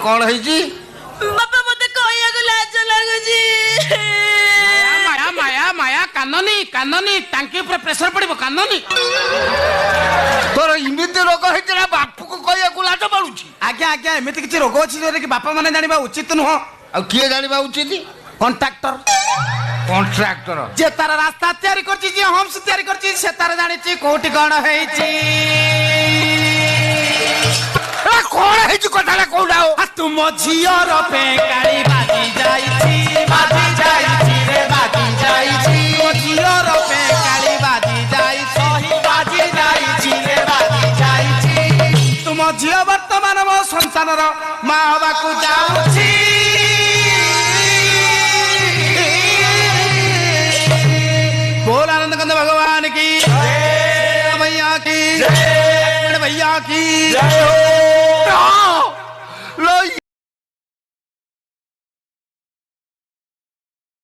कौन है बापा मते कहया लाज लागुची माया माया माया काननी टांकी ऊपर प्रेशर पड़िबो काननी तोर इमिति रोग है बापू को कहया लाज पड़ुची आज्ञा आज्ञा एमिति किछि रोग अछि जे कि बापा माने जानिबा उचित नुह आ किए जानिबा उचित कॉन्ट्रैक्टर जे तार रास्ता तैयारी करछि जे होम्स तैयारी करछि से तार जानिछि कोठी कोन हेछि कौन है कथा कौडाओ तुम झियर पेकाड़ी बाजी जाइछि रे बाजी जाइछि तुम झियर पेकाड़ी बाजी जाइछि रे बाजी जाइछि तुम झिय वर्तमान मो संसानर मा हबाकू जाउछि बोल आनंद कंद भगवान की जय भैया की जय भैया की जय हो।